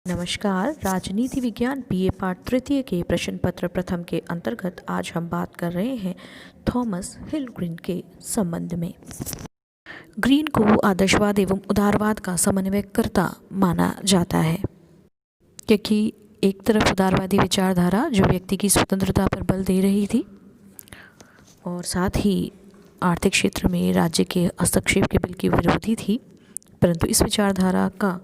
नमस्कार। राजनीति विज्ञान बीए पाठ तृतीय के प्रश्न पत्र प्रथम के अंतर्गत आज हम बात कर रहे हैं थॉमस हिल ग्रीन के संबंध में। ग्रीन को आदर्शवाद एवं उदारवाद का समन्वयकर्ता माना जाता है, क्योंकि एक तरफ उदारवादी विचारधारा जो व्यक्ति की स्वतंत्रता पर बल दे रही थी और साथ ही आर्थिक क्षेत्र में राज्य के हस्तक्षेप के बिल की विरोधी थी, परंतु इस विचारधारा का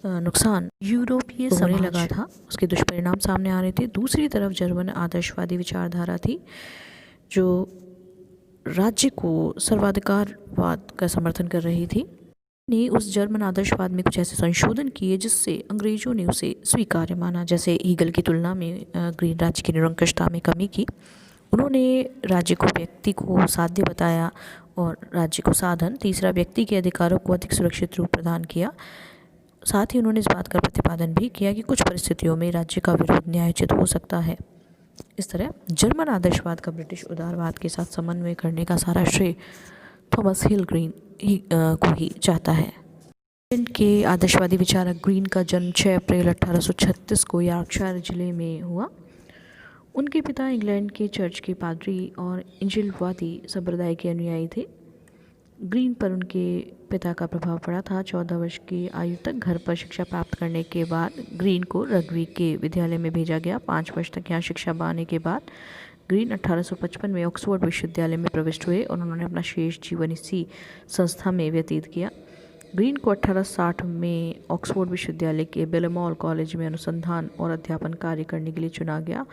नुकसान यूरोपीय होने लगा था, उसके दुष्परिणाम सामने आ रहे थे। दूसरी तरफ जर्मन आदर्शवादी विचारधारा थी जो राज्य को सर्वाधिकारवाद का समर्थन कर रही थी। ने उस जर्मन आदर्शवाद में कुछ ऐसे संशोधन किए जिससे अंग्रेजों ने उसे स्वीकार्य माना। जैसे हीगल की तुलना में ग्रीन राज्य की निरंकुशता में कमी की। उन्होंने राज्य को व्यक्ति को साध्य बताया और राज्य को साधन, तीसरा व्यक्ति के अधिकारों को अधिक सुरक्षित रूप प्रदान किया। साथ ही उन्होंने इस बात का प्रतिपादन भी किया कि कुछ परिस्थितियों में राज्य का विरोध न्यायोचित हो सकता है। इस तरह जर्मन आदर्शवाद का ब्रिटिश उदारवाद के साथ समन्वय करने का सारा श्रेय थॉमस हिल ग्रीन को ही जाता है। इंग्लैंड के आदर्शवादी विचारक ग्रीन का जन्म 6 अप्रैल 1836 को यॉर्कशायर जिले में हुआ। उनके पिता इंग्लैंड के चर्च के पादरी और इंजिलवादी संप्रदाय के अनुयायी थे। ग्रीन पर उनके पिता का प्रभाव पड़ा था। 14 वर्ष की आयु तक घर पर शिक्षा प्राप्त करने के बाद ग्रीन को रग्बी के विद्यालय में भेजा गया। 5 वर्ष तक यहाँ शिक्षा पाने के बाद ग्रीन 1855 में ऑक्सफोर्ड विश्वविद्यालय में प्रविष्ट हुए और उन्होंने अपना शेष जीवन इसी संस्था में व्यतीत किया। ग्रीन को 1860 में ऑक्सफोर्ड विश्वविद्यालय के बेलमॉल कॉलेज में अनुसंधान और अध्यापन कार्य करने के लिए चुना गया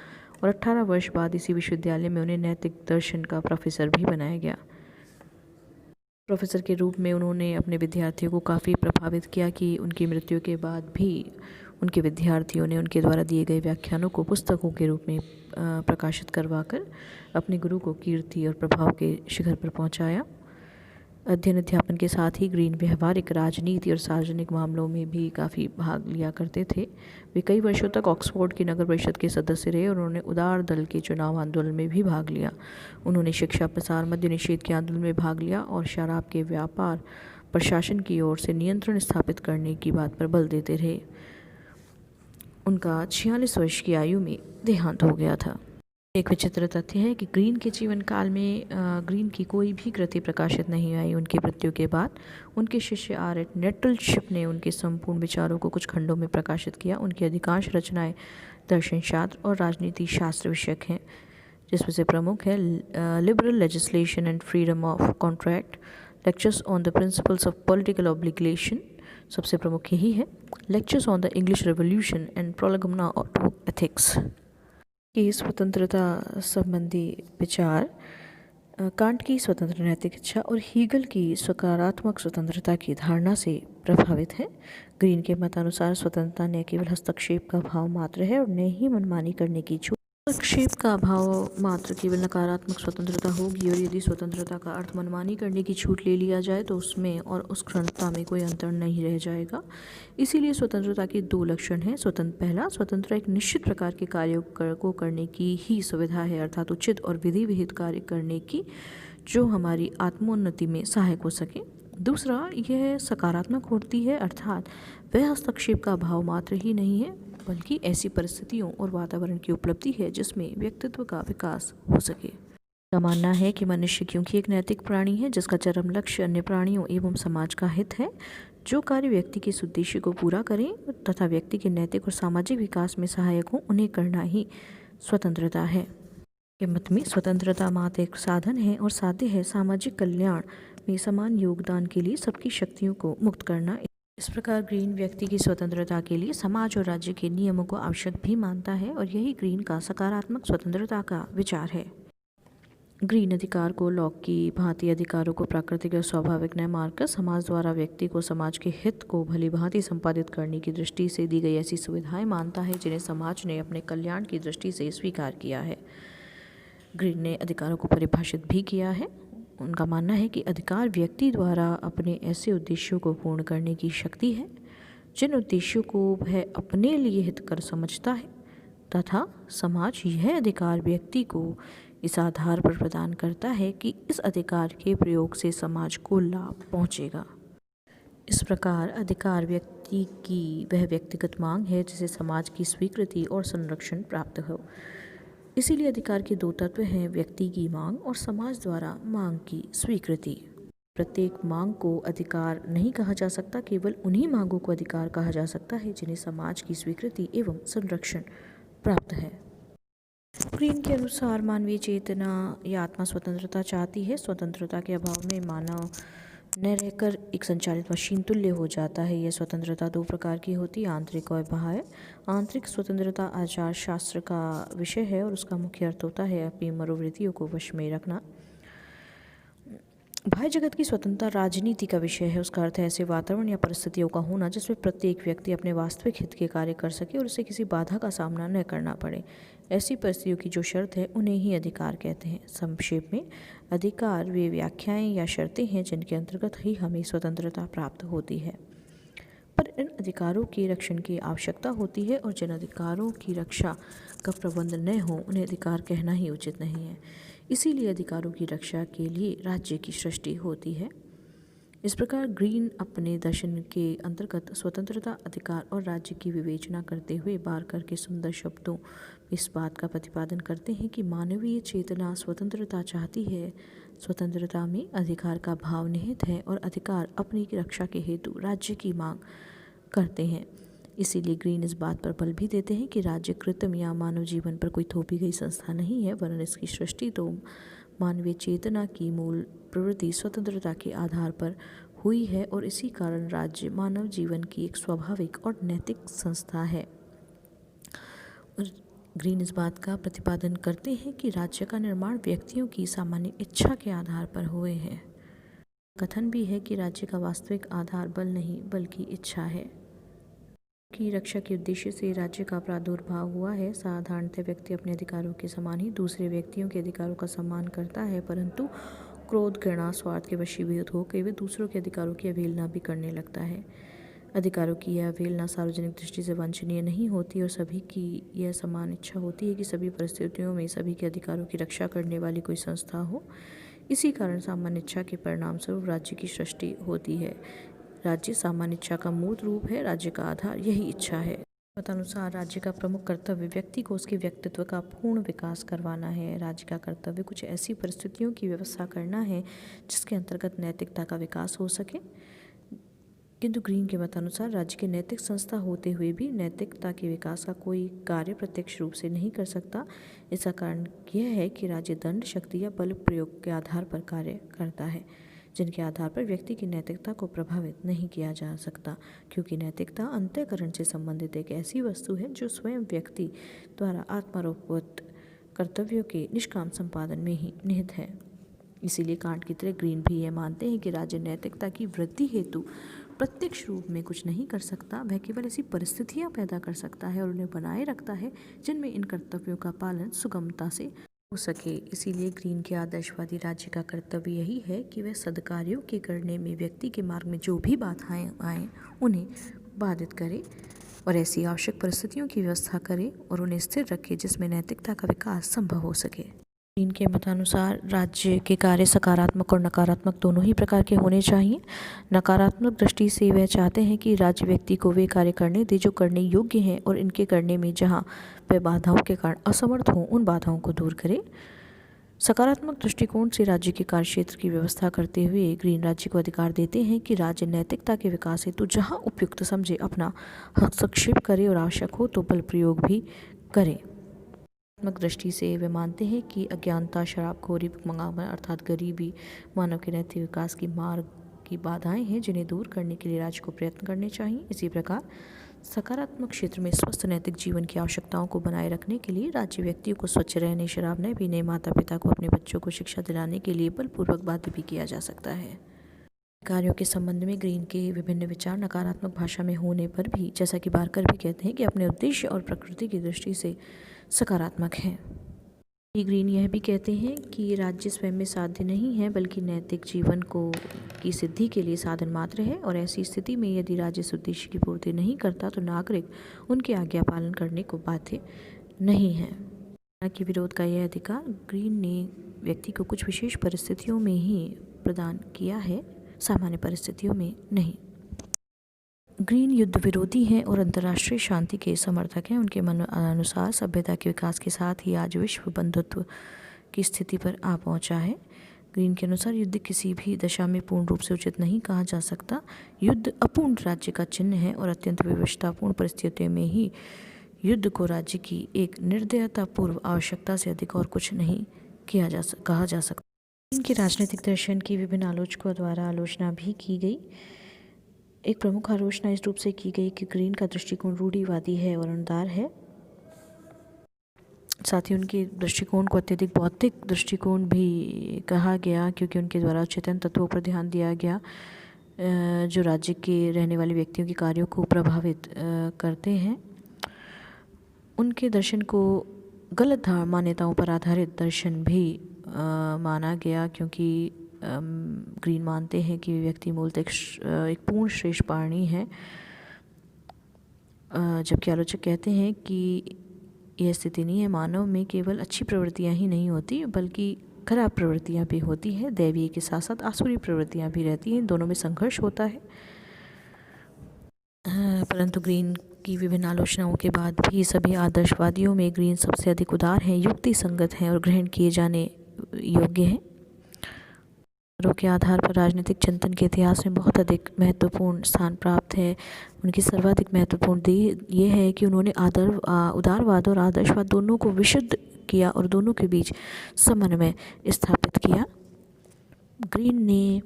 और 18 वर्ष बाद इसी विश्वविद्यालय में उन्हें नैतिक दर्शन का प्रोफेसर भी बनाया गया। प्रोफेसर के रूप में उन्होंने अपने विद्यार्थियों को काफ़ी प्रभावित किया कि उनकी मृत्यु के बाद भी उनके विद्यार्थियों ने उनके द्वारा दिए गए व्याख्यानों को पुस्तकों के रूप में प्रकाशित करवाकर अपने गुरु को कीर्ति और प्रभाव के शिखर पर पहुंचाया। अध्ययन अध्यापन के साथ ही ग्रीन व्यवहारिक, राजनीति और सार्वजनिक मामलों में भी काफ़ी भाग लिया करते थे। वे कई वर्षों तक ऑक्सफोर्ड की नगर परिषद के सदस्य रहे और उन्होंने उदार दल के चुनाव आंदोलन में भी भाग लिया। उन्होंने शिक्षा प्रसार, मद्य निषेध के आंदोलन में भाग लिया और शराब के व्यापार प्रशासन की ओर से नियंत्रण स्थापित करने की बात पर बल देते रहे। उनका 46 वर्ष की आयु में देहांत हो गया था। एक विचित्र तथ्य है कि ग्रीन के जीवन काल में ग्रीन की कोई भी कृति प्रकाशित नहीं आई। उनकी मृत्यु के बाद उनके शिष्य आर.एच. नेटलशिप ने उनके संपूर्ण विचारों को कुछ खंडों में प्रकाशित किया। उनकी अधिकांश रचनाएं दर्शन शास्त्र और राजनीति शास्त्र विषयक हैं, जिसमें से प्रमुख है liberal legislation and freedom of contract, lectures on the principles of political obligation, सबसे प्रमुख यही है, lectures on the English revolution and prolegomena to ethics. की स्वतंत्रता संबंधी विचार कांट की स्वतंत्र नैतिक इच्छा और हीगल की सकारात्मक स्वतंत्रता की धारणा से प्रभावित है। ग्रीन के मतानुसार स्वतंत्रता न केवल हस्तक्षेप का भाव मात्र है और न ही मनमानी करने की छूट। हस्तक्षेप का भाव मात्र केवल नकारात्मक स्वतंत्रता होगी और यदि स्वतंत्रता का अर्थ मनमानी करने की छूट ले लिया जाए तो उसमें और उस क्षणता में कोई अंतर नहीं रह जाएगा। इसीलिए स्वतंत्रता के 2 लक्षण हैं। पहला, स्वतंत्रता एक निश्चित प्रकार के कार्यों को करने की ही सुविधा है, अर्थात उचित और विधि विहित कार्य करने की जो हमारी आत्मोन्नति में सहायक हो सके। दूसरा, यह सकारात्मक होती है, अर्थात वह हस्तक्षेप का भाव मात्र ही नहीं है बल्कि ऐसी परिस्थितियों और वातावरण की उपलब्धि है जिसमें व्यक्तित्व का विकास हो सके। का मानना है कि मनुष्य क्योंकि एक नैतिक प्राणी है जिसका चरम लक्ष्य अन्य प्राणियों एवं समाज का हित है, जो कार्य व्यक्ति के इस उद्देश्य को पूरा करें तथा व्यक्ति के नैतिक और सामाजिक विकास में सहायक हो, उन्हें करना ही स्वतंत्रता है। के मत में स्वतंत्रता मात्र एक साधन है और साध्य है सामाजिक कल्याण में समान योगदान के लिए सबकी शक्तियों को मुक्त करना। इस प्रकार ग्रीन व्यक्ति की स्वतंत्रता के लिए समाज और राज्य के नियमों को आवश्यक भी मानता है और यही ग्रीन का सकारात्मक स्वतंत्रता का विचार है। ग्रीन अधिकार को लॉक की भांति अधिकारों को प्राकृतिक और स्वाभाविक न मानकर समाज द्वारा व्यक्ति को समाज के हित को भली भांति संपादित करने की दृष्टि से दी गई ऐसी सुविधाएं मानता है जिन्हें समाज ने अपने कल्याण की दृष्टि से स्वीकार किया है। ग्रीन ने अधिकारों को परिभाषित भी किया है। उनका मानना है कि अधिकार व्यक्ति द्वारा अपने ऐसे उद्देश्यों को पूर्ण करने की शक्ति है जिन उद्देश्यों को वह अपने लिए हितकर समझता है तथा समाज यह अधिकार व्यक्ति को इस आधार पर प्रदान करता है कि इस अधिकार के प्रयोग से समाज को लाभ पहुंचेगा। इस प्रकार अधिकार व्यक्ति व्यक्ति की वह व्यक्तिगत मांग है जिसे समाज की स्वीकृति और संरक्षण प्राप्त हो। इसीलिए अधिकार के दो तत्व हैं, व्यक्ति की मांग और समाज द्वारा मांग की स्वीकृति। प्रत्येक मांग को अधिकार नहीं कहा जा सकता, केवल उन्हीं मांगों को अधिकार कहा जा सकता है जिन्हें समाज की स्वीकृति एवं संरक्षण प्राप्त है। ग्रीन के अनुसार मानवीय चेतना या आत्मा स्वतंत्रता चाहती है। स्वतंत्रता के अभाव में मानव न रहकर एक संचालित मशीन तुल्य हो जाता है। यह स्वतंत्रता दो प्रकार की होती है, आंतरिक और बाह्य। आंतरिक स्वतंत्रता आचार शास्त्र का विषय है और उसका मुख्य अर्थ होता है अपनी मनोवृत्तियों को वश में रखना। बाह्य जगत की स्वतंत्रता राजनीति का विषय है। उसका अर्थ है ऐसे वातावरण या परिस्थितियों का होना जिसमें प्रत्येक व्यक्ति अपने वास्तविक हित के कार्य कर सके और उसे किसी बाधा का सामना न करना पड़े। ऐसी परिस्थितियों की जो शर्त है उन्हें ही अधिकार कहते हैं। संक्षेप में, अधिकार वे व्याख्याएं या शर्तें हैं जिनके अंतर्गत ही हमें स्वतंत्रता प्राप्त होती है। पर इन अधिकारों के रक्षण की आवश्यकता होती है और जिन अधिकारों की रक्षा का प्रबंध न हो उन्हें अधिकार कहना ही उचित नहीं है। इसीलिए अधिकारों की रक्षा के लिए राज्य की सृष्टि होती है। इस प्रकार ग्रीन अपने दर्शन के अंतर्गत स्वतंत्रता, अधिकार और राज्य की विवेचना करते हुए बारकर के सुंदर शब्दों इस बात का प्रतिपादन करते हैं कि मानवीय चेतना स्वतंत्रता चाहती है। स्वतंत्रता में अधिकार का भाव निहित है और अधिकार अपनी रक्षा के हेतु राज्य की मांग करते हैं। इसीलिए ग्रीन इस बात पर बल भी देते हैं कि राज्य कृत्रिम या मानव जीवन पर कोई थोपी गई संस्था नहीं है, वरन इसकी सृष्टि तो मानवीय चेतना की मूल प्रवृत्ति स्वतंत्रता के आधार पर हुई है और इसी कारण राज्य मानव जीवन की एक स्वाभाविक और नैतिक संस्था है। और ग्रीन इस बात का प्रतिपादन करते हैं कि राज्य का निर्माण व्यक्तियों की सामान्य इच्छा के आधार पर हुए हैं। कथन भी है कि राज्य का वास्तविक आधार बल नहीं बल्कि इच्छा है की रक्षा के उद्देश्य से राज्य का प्रादुर्भाव हुआ है। साधारणतः व्यक्ति अपने अधिकारों के समान ही दूसरे व्यक्तियों के अधिकारों का सम्मान करता है, परंतु क्रोध, घृणा, स्वार्थ के वशीभूत होकर वे दूसरों के अधिकारों की अवहेलना भी करने लगता है। अधिकारों की यह अवहेलना सार्वजनिक दृष्टि से वांछनीय नहीं होती और सभी की यह समान इच्छा होती है कि सभी परिस्थितियों में सभी के अधिकारों की रक्षा करने वाली कोई संस्था हो। इसी कारण सामान्य इच्छा के परिणाम स्वरूप राज्य की सृष्टि होती है। राज्य सामान्य इच्छा का मूल रूप है। राज्य का आधार यही इच्छा है। तदनुसार राज्य का प्रमुख कर्तव्य व्यक्ति को उसके व्यक्तित्व का पूर्ण विकास करवाना है। राज्य का कर्तव्य कुछ ऐसी परिस्थितियों की व्यवस्था करना है जिसके अंतर्गत नैतिकता का विकास हो सके। किंतु ग्रीन के मतानुसार राज्य की नैतिक संस्था होते हुए भी नैतिकता के विकास का कोई कार्य प्रत्यक्ष रूप से नहीं कर सकता। इसका कारण यह है कि राज्य दंड, शक्ति या बल प्रयोग के आधार पर कार्य करता है, जिनके आधार पर व्यक्ति की नैतिकता को प्रभावित नहीं किया जा सकता, क्योंकि नैतिकता अंतःकरण से संबंधित एक ऐसी वस्तु है जो स्वयं व्यक्ति द्वारा आत्मारोपित कर्तव्यों के निष्काम संपादन में ही निहित है। इसीलिए कांट की तरह ग्रीन भी यह मानते हैं कि राज्य नैतिकता की वृद्धि हेतु प्रत्यक्ष रूप में कुछ नहीं कर सकता, वह केवल ऐसी परिस्थितियां पैदा कर सकता है और उन्हें बनाए रखता है जिनमें इन कर्तव्यों का पालन सुगमता से हो सके। इसीलिए ग्रीन के आदर्शवादी राज्य का कर्तव्य यही है कि वह सद्कार्यों के करने में व्यक्ति के मार्ग में जो भी बाधाएं आएँ उन्हें बाधित करे और ऐसी आवश्यक परिस्थितियों की व्यवस्था करे और उन्हें स्थिर रखे जिसमें नैतिकता का विकास संभव हो सके। ग्रीन के मतानुसार राज्य के कार्य सकारात्मक और नकारात्मक दोनों ही प्रकार के होने चाहिए। नकारात्मक दृष्टि से वह चाहते हैं कि राज्य व्यक्ति को वे कार्य करने दे जो करने योग्य हैं और इनके करने में जहां वह बाधाओं के कारण असमर्थ हों उन बाधाओं को दूर करे। सकारात्मक दृष्टिकोण से राज्य के कार्यक्षेत्र की व्यवस्था करते हुए ग्रीन राज्य को अधिकार देते हैं कि राज्य नैतिकता के विकास हेतु जहाँ उपयुक्त समझे अपना हस्तक्षेप करे और आवश्यक हो तो बल प्रयोग भी करे। दृष्टि से वे मानते हैं कि अज्ञानता, शराबखोरी, भिखमंगापन अर्थात गरीबी मानव के नैतिक विकास की मार्ग की बाधाएं हैं जिन्हें दूर करने के लिए राज्य को प्रयत्न करने चाहिए। इसी प्रकार सकारात्मक क्षेत्र में स्वस्थ नैतिक जीवन की आवश्यकताओं को बनाए रखने के लिए राज्य व्यक्तियों को स्वच्छ रहने, शराब न पीने, माता पिता को अपने बच्चों को शिक्षा दिलाने के लिए बलपूर्वक बाध्य भी किया जा सकता है। कार्यों के संबंध में ग्रीन के विभिन्न विचार नकारात्मक भाषा में होने पर भी, जैसा कि बारकर भी कहते हैं, कि अपने उद्देश्य और प्रकृति की दृष्टि से सकारात्मक हैं। ग्रीन यह भी कहते हैं कि राज्य स्वयं में साध्य नहीं है बल्कि नैतिक जीवन को की सिद्धि के लिए साधन मात्र है और ऐसी स्थिति में यदि राज्य इस उद्देश्य की पूर्ति नहीं करता तो नागरिक उनके आज्ञा पालन करने को बाध्य नहीं है। के विरोध का यह अधिकार ग्रीन ने व्यक्ति को कुछ विशेष परिस्थितियों में ही प्रदान किया है, सामान्य परिस्थितियों में नहीं। ग्रीन युद्ध विरोधी हैं और अंतर्राष्ट्रीय शांति के समर्थक हैं। उनके मन अनुसार सभ्यता के विकास के साथ ही आज विश्व बंधुत्व की स्थिति पर आ पहुंचा है। ग्रीन के अनुसार युद्ध किसी भी दशा में पूर्ण रूप से उचित नहीं कहा जा सकता। युद्ध अपूर्ण राज्य का चिन्ह है और अत्यंत विवशतापूर्ण परिस्थितियों में ही युद्ध को राज्य की एक निर्दयतापूर्व आवश्यकता से अधिक और कुछ नहीं कहा जा सकता। इनके राजनीतिक दर्शन की विभिन्न आलोचकों द्वारा आलोचना भी की गई। एक प्रमुख आलोचना इस रूप से की गई कि ग्रीन का दृष्टिकोण रूढ़िवादी है और अनुदार है। साथ ही उनके दृष्टिकोण को अत्यधिक बौद्धिक दृष्टिकोण भी कहा गया, क्योंकि उनके द्वारा चेतन तत्वों पर ध्यान दिया गया जो राज्य के रहने वाले व्यक्तियों के कार्यों को प्रभावित करते हैं। उनके दर्शन को गलत मान्यताओं पर आधारित दर्शन भी माना गया, क्योंकि ग्रीन मानते हैं कि व्यक्ति मूलतः एक पूर्ण श्रेष्ठ प्राणी है, जबकि आलोचक कहते हैं कि यह स्थिति नहीं है। मानव में केवल अच्छी प्रवृत्तियां ही नहीं होती बल्कि खराब प्रवृत्तियां भी होती हैं। दैवीय के साथ साथ आसुरी प्रवृत्तियां भी रहती हैं, दोनों में संघर्ष होता है। परंतु ग्रीन की विभिन्न आलोचनाओं के बाद भी सभी आदर्शवादियों में ग्रीन सबसे अधिक उदार हैं, युक्ति संगत हैं और ग्रहण किए जाने योग्य हैं। के आधार पर राजनीतिक चिंतन के इतिहास में बहुत अधिक महत्वपूर्ण स्थान प्राप्त है। उनकी सर्वाधिक महत्वपूर्ण ये है कि उन्होंने उदारवाद और आदर्शवाद दोनों को विशुद्ध किया और दोनों के बीच समन्वय स्थापित किया। ग्रीन ने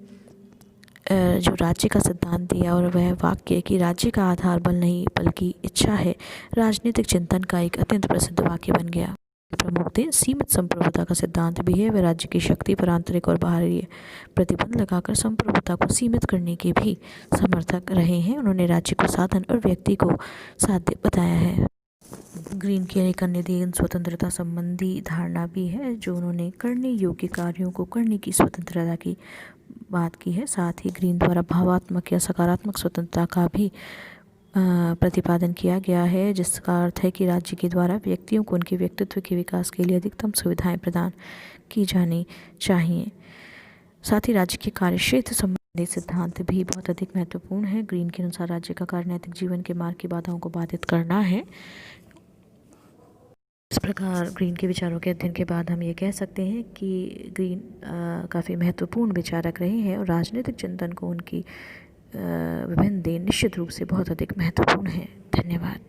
जो राज्य का सिद्धांत दिया और वह वाक्य कि राज्य का आधार बल नहीं बल्कि इच्छा है, राजनीतिक चिंतन का एक अत्यंत प्रसिद्ध वाक्य बन गया। प्रमुख दिन सीमित संप्रभुता का सिद्धांत भी है। वे राज्य की शक्ति पर आंतरिक और बाहरी प्रतिबंध लगाकर संप्रभुता को सीमित करने के भी समर्थक रहे हैं। उन्होंने राज्य को साधन और व्यक्ति को साध्य बताया है। ग्रीन की एक अन्य देन स्वतंत्रता संबंधी धारणा भी है, जो उन्होंने करने योग्य कार्यों को करने की स्वतंत्रता की बात की है। साथ ही ग्रीन द्वारा भावात्मक या सकारात्मक स्वतंत्रता का भी प्रतिपादन किया गया है, जिसका अर्थ है कि राज्य के द्वारा व्यक्तियों को उनके व्यक्तित्व के विकास के लिए अधिकतम सुविधाएं प्रदान की जानी चाहिए। साथ ही राज्य के कार्यक्षेत्र संबंधित सिद्धांत भी बहुत अधिक महत्वपूर्ण है। ग्रीन के अनुसार राज्य का कार्य नैतिक जीवन के मार्ग की बाधाओं को बाधित करना है। इस प्रकार ग्रीन के विचारों के अध्ययन के बाद हम ये कह सकते हैं कि ग्रीन काफ़ी महत्वपूर्ण विचारक रहे हैं और राजनीतिक चिंतन को उनकी विभिन्न देन निश्चित रूप से बहुत अधिक महत्वपूर्ण है। धन्यवाद।